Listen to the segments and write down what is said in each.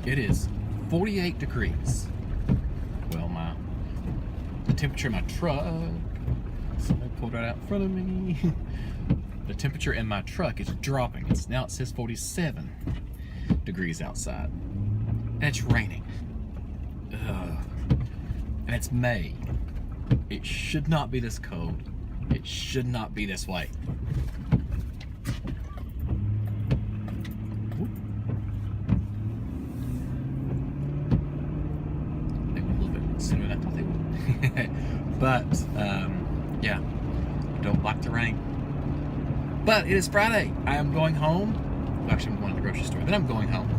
It is 48 degrees. Well, the temperature in my truck, somebody pulled right out in front of me. The temperature in my truck is dropping. Now it says 47 degrees outside. And it's raining. And it's May. It should not be this cold. It should not be this way. They went a little bit sooner than I thought they would. But, yeah, I don't like the rain. But it is Friday. I am going home. Well, actually, I'm going to the grocery store. Then I'm going home.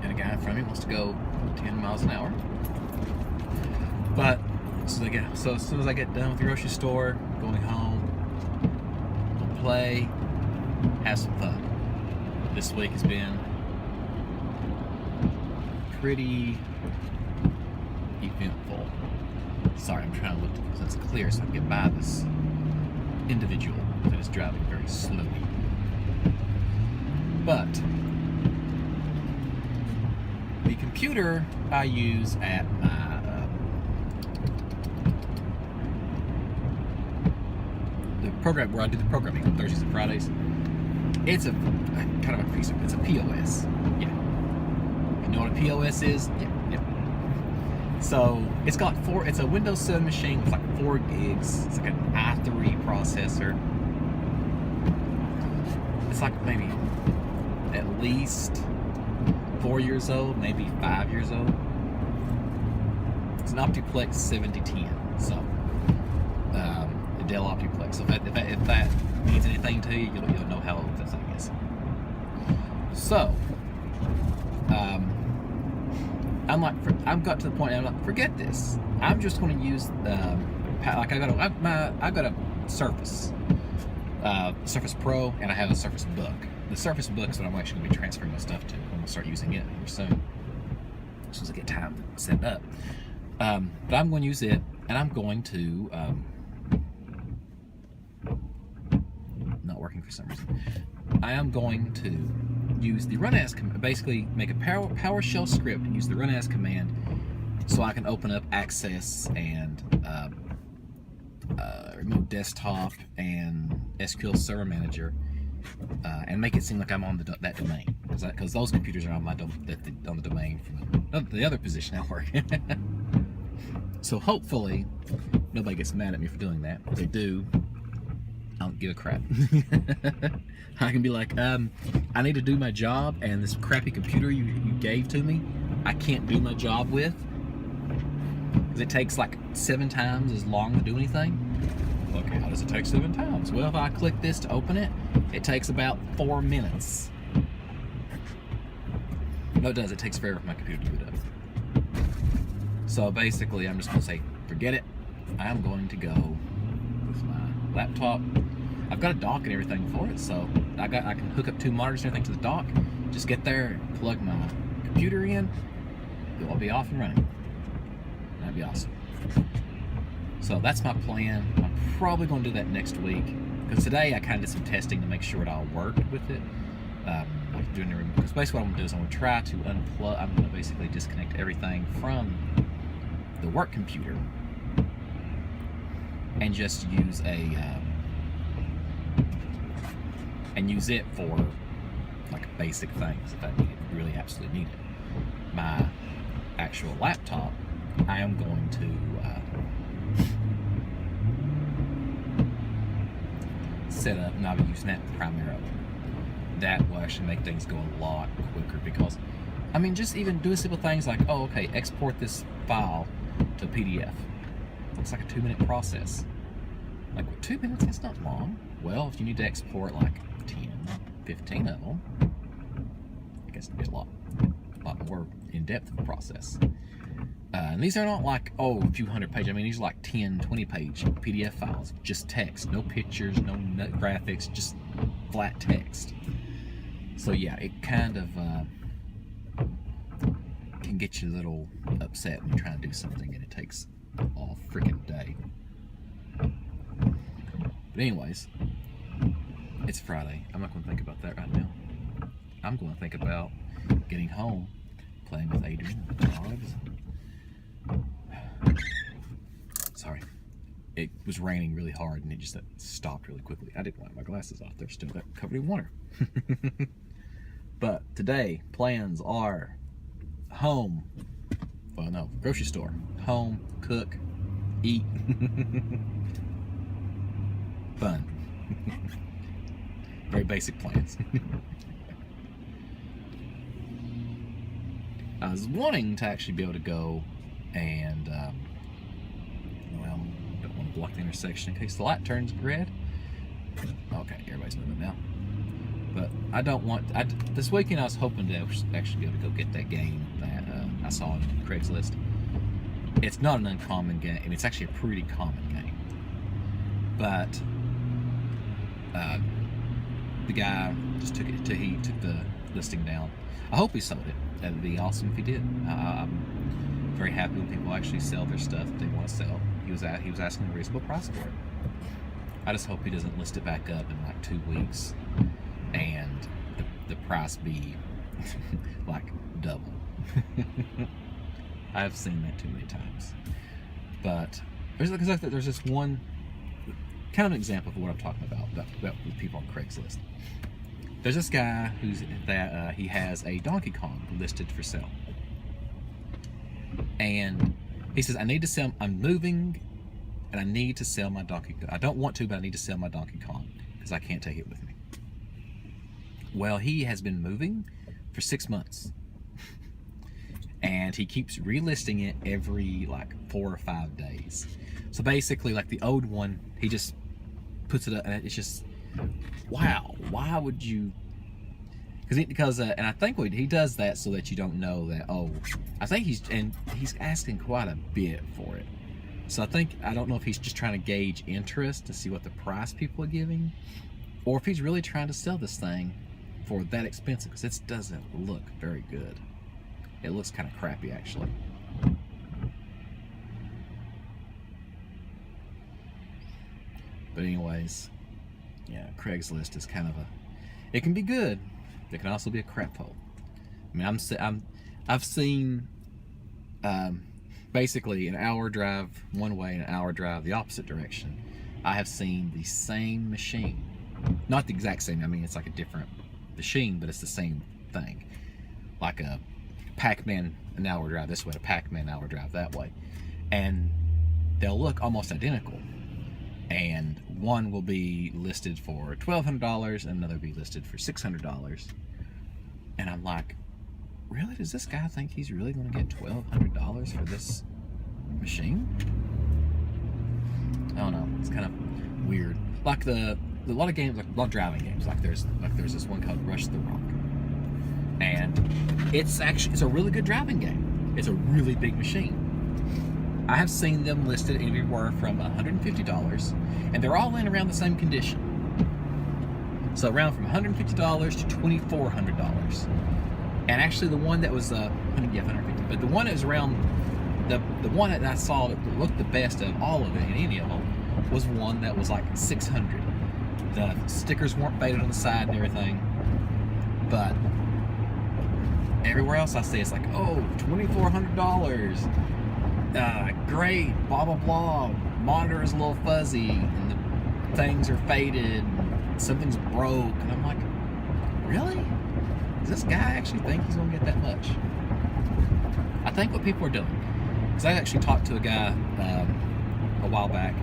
And a guy in front of me wants to go 10 miles an hour. But as soon as I get done with the grocery store, going home, we'll play, have some fun. This week has been pretty eventful. Sorry, I'm trying to look so it's clear so I can get by this individual that is driving very slowly. But the computer I use at my the program where I do the programming on Thursdays and Fridays, it's a kind of a piece of, it's a POS. Yeah. You know what a POS is? Yeah. So it's a Windows 7 machine with like 4 gigs. It's like an i3 processor. It's like maybe at least 4 years old, maybe 5 years old. It's an Optiplex 7010. So a Dell Optiplex. So if that means anything to you, you'll know how old this thing is. So I've got to the point. I'm like, forget this. I'm just going to use like I got a Surface, Surface Pro, and I have a Surface Book. The Surface Book is what I'm actually going to be transferring my stuff to. I'm going to start using it here soon, as soon as I get time set up. But I'm going to use it, and I'm going to not working for some reason. I am going to use the run as command, basically make a PowerShell script and use the run as command so I can open up Access and Remote Desktop and SQL Server Manager and make it seem like I'm on that domain, because those computers are on on the domain from the other position I work. So hopefully nobody gets mad at me for doing that. If they do, I don't give a crap. I can be like, I need to do my job, and this crappy computer you gave to me, I can't do my job with, because it takes like 7 times as long to do anything. Okay, how does it take 7 times? Well, if I click this to open it, it takes about 4 minutes. No, it does. It takes forever for my computer to boot up. So basically, I'm just going to say, forget it. I am going to go with my laptop. I've got a dock and everything for it, so I can hook up 2 monitors and everything to the dock. Just get there, plug my computer in, it'll be off and running. That'd be awesome. So that's my plan. I'm probably going to do that next week, because today I kind of did some testing to make sure it all worked with it. Because basically what I'm going to do is I'm going to try to unplug. I'm going to basically disconnect everything from the work computer and just use use it for like basic things if I really absolutely need it. My actual laptop, I am going to set up, and I'll be using that primarily. That will actually make things go a lot quicker, because I mean, just even doing simple things like, oh, okay, export this file to PDF. It's like a 2-minute process. Like, 2 minutes, it's not long. Well, if you need to export like 10, 15 of them, I guess it'd be a lot more in-depth of a process. And these are not like, oh, a few hundred pages. I mean, these are like 10, 20-page PDF files. Just text, no pictures, no graphics, just flat text. So yeah, it kind of can get you a little upset when you're trying to do something and it takes all freaking day. But anyways, it's Friday. I'm not going to think about that right now. I'm going to think about getting home, playing with Adrian and the dogs. Sorry. It was raining really hard and it just stopped really quickly. I didn't wipe my glasses off. They're still covered in water. But today, plans are home. Well, no, grocery store. Home, cook, eat. Fun. Very basic plans. I was wanting to actually be able to go and, well, don't want to block the intersection in case the light turns red. Okay, everybody's moving now. But I don't want, this weekend I was hoping to actually be able to go get that game that I saw on Craigslist. It's not an uncommon game, it's actually a pretty common game. But the guy just took the listing down. I hope he sold it. That'd be awesome if he did. I'm very happy when people actually sell their stuff that they want to sell. He was asking a reasonable price for it. I just hope he doesn't list it back up in like 2 weeks and the price be like double. I've seen that too many times. But there's this one kind of an example of what I'm talking about with people on Craigslist. There's this guy he has a Donkey Kong listed for sale, and he says, I'm moving and I need to sell my Donkey Kong. I don't want to, but I need to sell my Donkey Kong because I can't take it with me. Well, he has been moving for 6 months and he keeps relisting it every like 4 or 5 days. So basically, like the old one, he just puts it up and it's just, wow, why would you? Because and I think he does that so that you don't know that, oh, I think he's asking quite a bit for it. So I don't know if he's just trying to gauge interest to see what the price people are giving, or if he's really trying to sell this thing for that expensive, because it doesn't look very good. It looks kind of crappy, actually. But anyways, yeah, Craigslist is kind of it can be good. It can also be a crap hole. I mean, I've seen basically an hour drive one way and an hour drive the opposite direction. I have seen the same machine, not the exact same. I mean, it's like a different machine, but it's the same thing. Like a Pac-Man an hour drive this way, a Pac-Man hour drive that way, and they'll look almost identical. And one will be listed for $1,200 and another will be listed for $600. And I'm like, really? Does this guy think he's really going to get $1,200 for this machine? I don't know. It's kind of weird. Like a lot of games, like a lot of driving games. Like there's this one called Rush the Rock, and it's a really good driving game. It's a really big machine. I have seen them listed anywhere from $150, and they're all in around the same condition. So around from $150 to $2,400. And actually, the one that was $150, but the one that was around the one that I saw that looked the best of all of it, in any of them, was one that was like $600. The stickers weren't faded on the side and everything, but everywhere else I see it's like, oh, $2,400. Great, blah blah blah. Monitor is a little fuzzy, and the things are faded, and something's broke, and I'm like, really? Does this guy actually think he's gonna get that much? I think what people are doing, because I actually talked to a guy a while back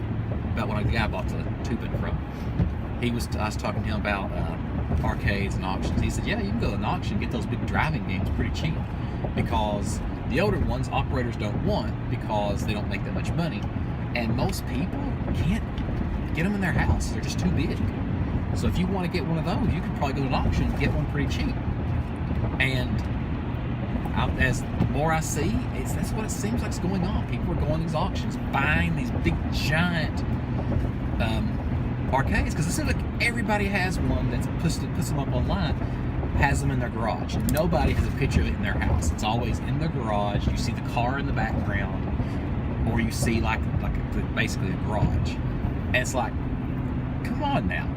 about when a guy bought the tubing from. I was talking to him about arcades and auctions. He said, yeah, you can go to an auction and get those big driving games pretty cheap, because the older ones operators don't want because they don't make that much money, and most people can't get them in their house. They're just too big. So if you want to get one of those, you could probably go to an auction and get one pretty cheap. And as more I see, that's what it seems like is going on. People are going to these auctions, buying these big giant arcades, because it seems like everybody has one that puts them up online, has them in their garage. Nobody has a picture of it in their house. It's always in the garage. You see the car in the background, or you see like basically a garage. And it's like, come on now.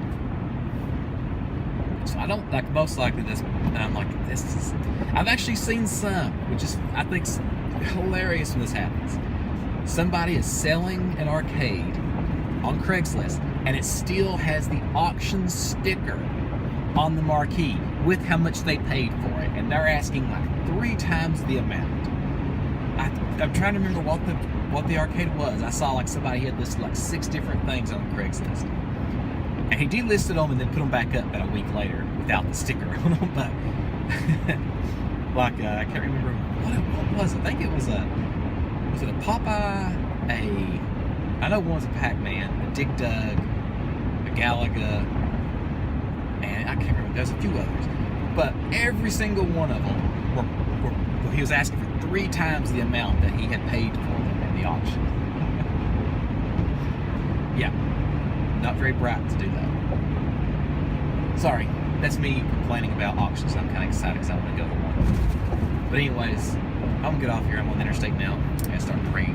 So I don't, like, most likely this, and I'm like, this is, I've actually seen some, which is, I think, hilarious when this happens. Somebody is selling an arcade on Craigslist, and it still has the auction sticker on the marquee with how much they paid for it, and they're asking like 3 times the amount. I'm trying to remember what the arcade was. I saw like somebody had listed like 6 different things on Craigslist, and he delisted them and then put them back up about a week later without the sticker on them. But like I can't remember what was it. I think it was a Popeye, I know one was a Pac-Man, a Dig Dug, a Galaga, and I can't remember. There's a few others, but every single one of them were he was asking for 3 times the amount that he had paid for them in the auction. Yeah, not very bright to do that. Sorry, that's me complaining about auctions. I'm kind of excited because I want to go to one. But anyways, I'm gonna get off here. I'm on the interstate now. I'm gonna start praying.